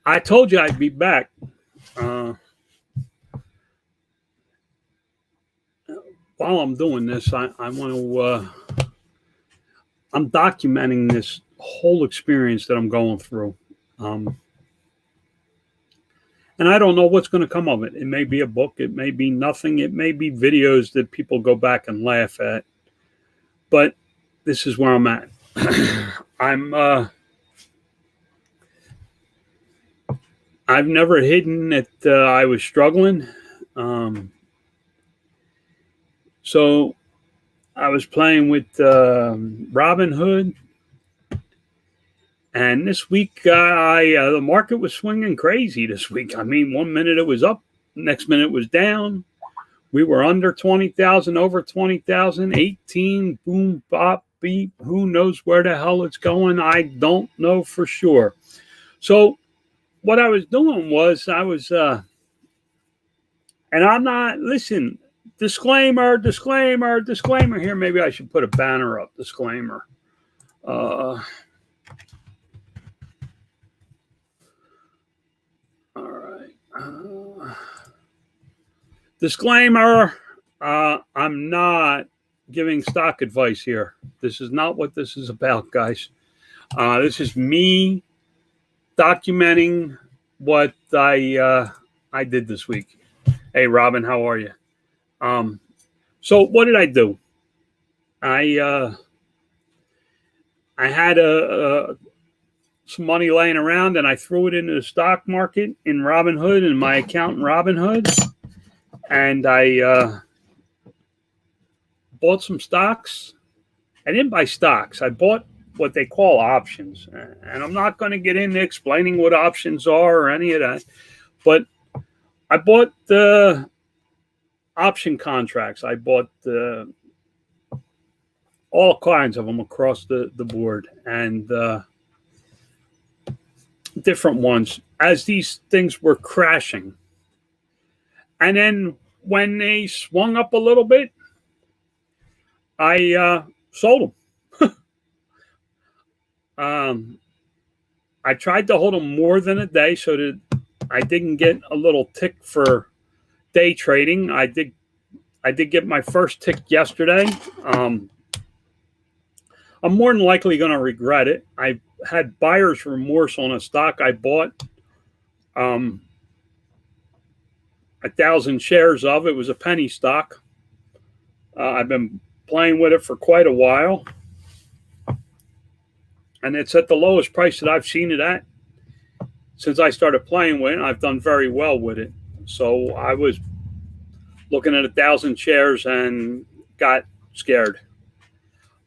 I told you I'd be back. Uh, while I'm doing this, I want to. I'm documenting this whole experience that I'm going through, um, and I don't know what's going to come of it. It may be a book. It may be nothing. It may be videos that people go back and laugh at. But this is where I'm at. I'm. I've never hidden that I was struggling. Um, so I was playing with Robinhood, and this week the market was swinging crazy. This week, I mean, 1 minute it was up, next minute it was down. We were under 20,000, over 20,000, 18, boom, bop, beep. Who knows where the hell it's going? I don't know for sure. So what I was doing was I was, and I'm not, listen, disclaimer here. Maybe I should put a banner up, disclaimer. All right. Disclaimer, I'm not giving stock advice here. This is not what this is about, guys. This is me documenting what I did this week. Hey, Robin, how are you? So what did I do? I had some money laying around, and I threw it into the stock market in Robinhood, in my account in Robinhood, and I bought some stocks. I didn't buy stocks. I bought what they call options, and I'm not going to get into explaining what options are or any of that, but I bought the option contracts. I bought all kinds of them across the board, and different ones as these things were crashing. And then when they swung up a little bit, I sold them. I tried to hold them more than a day so that I didn't get a little tick for day trading. I did get my first tick yesterday. I'm more than likely going to regret it. I had buyer's remorse on a stock I bought 1,000 shares of. It was a penny stock. I've been playing with it for quite a while, and it's at the lowest price that I've seen it at since I started playing with it. I've done very well with it. So I was looking at 1,000 shares and got scared.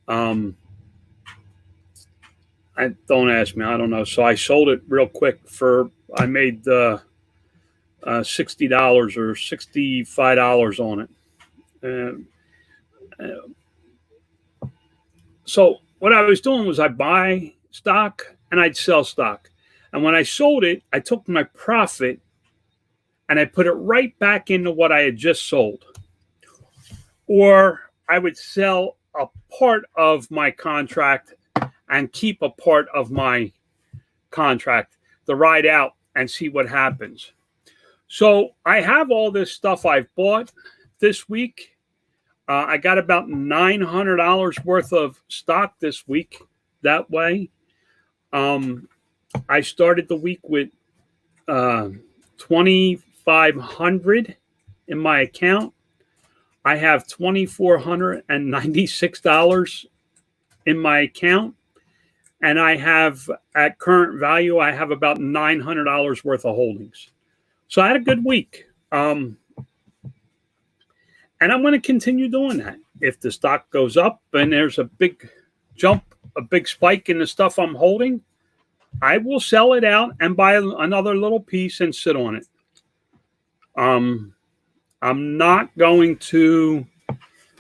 Don't ask me. I don't know. So I sold it real quick I made $60 or $65 on it. So what I was doing was I buy stock and I'd sell stock. And when I sold it, I took my profit and I put it right back into what I had just sold. Or I would sell a part of my contract and keep a part of my contract to ride out and see what happens. So I have all this stuff I've bought this week. I got about $900 worth of stock this week that way. I started the week with $2,500 in my account. I have $2,496 in my account. And I have, at current value, I have about $900 worth of holdings. So I had a good week. And I'm going to continue doing that. If the stock goes up and there's a big jump, a big spike in the stuff I'm holding, I will sell it out and buy another little piece and sit on it. I'm not going to,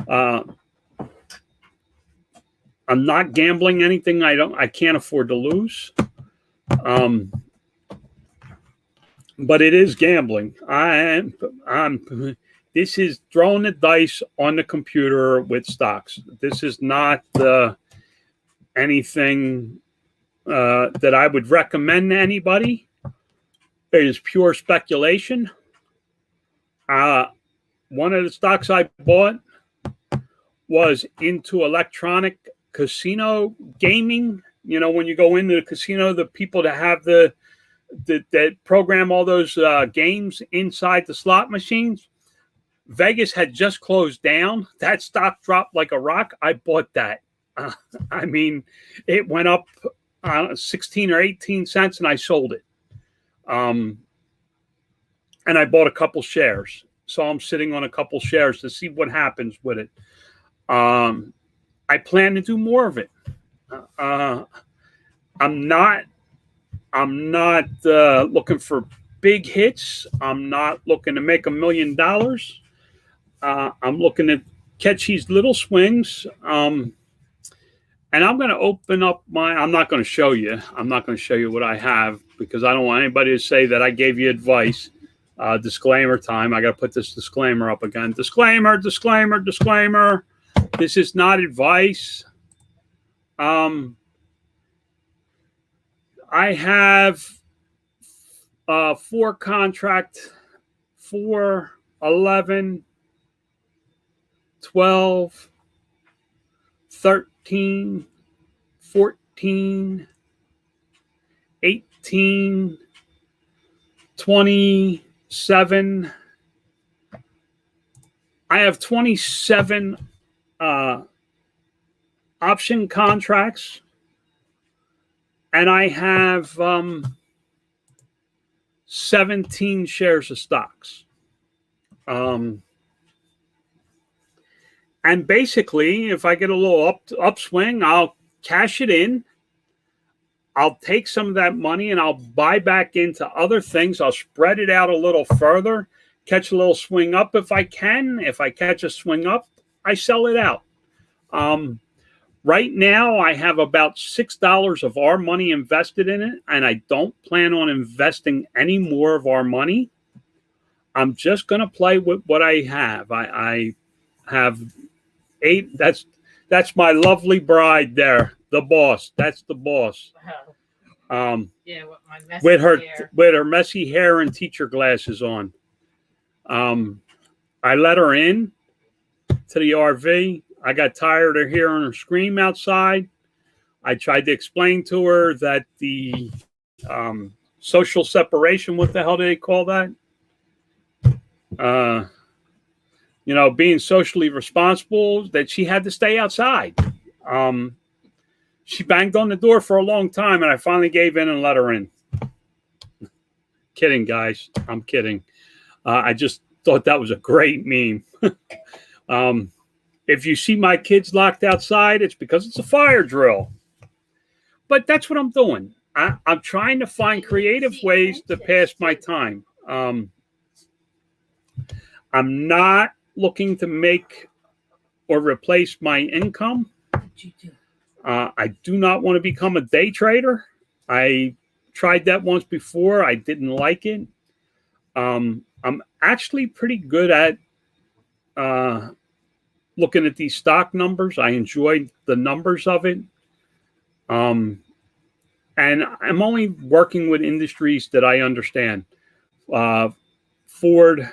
I'm not gambling anything I can't afford to lose. But it is gambling. This is throwing the dice on the computer with stocks. This is not anything that I would recommend to anybody. It is pure speculation. One of the stocks I bought was into electronic casino gaming. You know, when you go into the casino, the people that have that program all those games inside the slot machines. Vegas had just closed down. That stock dropped like a rock. I bought that. I mean, it went up 16 or 18 cents, and I sold it. And I bought a couple shares. So I'm sitting on a couple shares to see what happens with it. I plan to do more of it. I'm not looking for big hits. I'm not looking to make $1 million. I'm looking to catch these little swings. And I'm going to open up I'm not going to show you. I'm not going to show you what I have because I don't want anybody to say that I gave you advice. Disclaimer time. I got to put this disclaimer up again. Disclaimer, disclaimer, disclaimer. This is not advice. I have 4 contract, 4, 11, 12, 13, 14, 18, 27. I have 27 option contracts, and I have 17 shares of stocks. And basically, if I get a little upswing, I'll cash it in. I'll take some of that money and I'll buy back into other things. I'll spread it out a little further, catch a little swing up if I can. If I catch a swing up, I sell it out. Right now, I have about $6 of our money invested in it, and I don't plan on investing any more of our money. I'm just going to play with what I have. I have 8. That's my lovely bride there, the boss. That's the boss. Wow. Yeah, with her messy hair and teacher glasses on. I let her in to the RV. I got tired of hearing her scream outside. I tried to explain to her that the social separation, what the hell do they call that? Being socially responsible, that she had to stay outside. She banged on the door for a long time, and I finally gave in and let her in. Kidding, guys. I'm kidding. I just thought that was a great meme. If you see my kids locked outside, it's because it's a fire drill. But that's what I'm doing. I'm trying to find creative ways to pass my time. I'm not looking to make or replace my income. I do not want to become a day trader. I tried that once before. I didn't like it. I'm actually pretty good at looking at these stock numbers. I enjoyed the numbers of it. And I'm only working with industries that I understand. Ford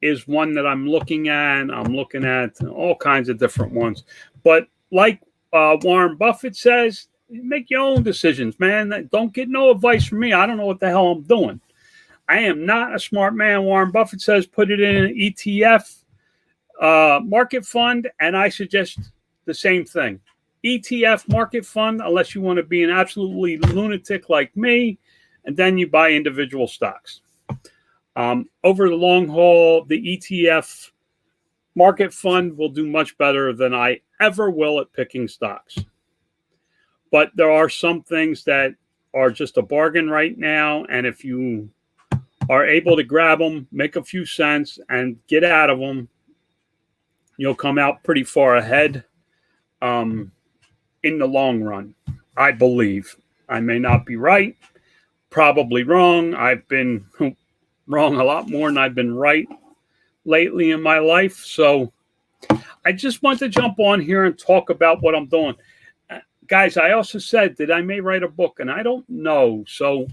is one that I'm looking at. I'm looking at all kinds of different ones. But like Warren Buffett says, make your own decisions, man. Don't get no advice from me. I don't know what the hell I'm doing. I am not a smart man. Warren Buffett says put it in an ETF market fund, and I suggest the same thing. ETF market fund, unless you want to be an absolutely lunatic like me, and then you buy individual stocks. Over the long haul, the ETF market fund will do much better than I ever will at picking stocks. But there are some things that are just a bargain right now, and if you are able to grab them, make a few cents, and get out of them, you'll come out pretty far ahead in the long run, I believe. I may not be right, probably wrong. I've been wrong a lot more than I've been right lately in my life. So I just want to jump on here and talk about what I'm doing. Guys, I also said that I may write a book, and I don't know. So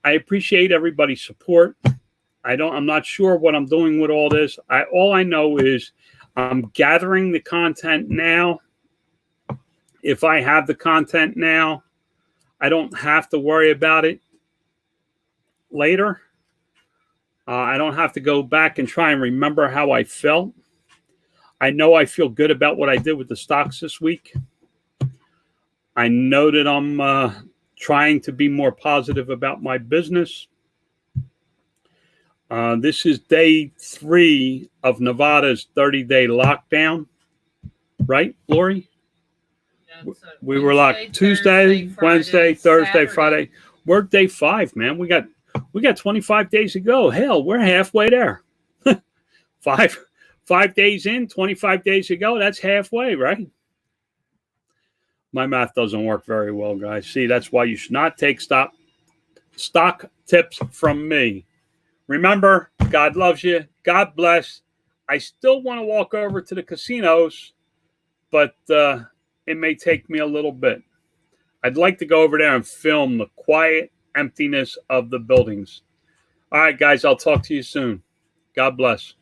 I appreciate everybody's support. I'm not sure what I'm doing with all this. All I know is I'm gathering the content now. If I have the content now, I don't have to worry about it later. I don't have to go back and try and remember how I felt. I know I feel good about what I did with the stocks this week. I know that I'm trying to be more positive about my business. This is day 3 of Nevada's 30-day lockdown, right, Lori? We were locked Tuesday, Wednesday, Thursday, Friday. We're day 5, man. We got 25 days to go. Hell, we're halfway there. 5 days in, 25 days to go. That's halfway, right? My math doesn't work very well, guys. See, that's why you should not take stock tips from me. Remember, God loves you. God bless. I still want to walk over to the casinos, but it may take me a little bit. I'd like to go over there and film the quiet emptiness of the buildings. All right, guys, I'll talk to you soon. God bless.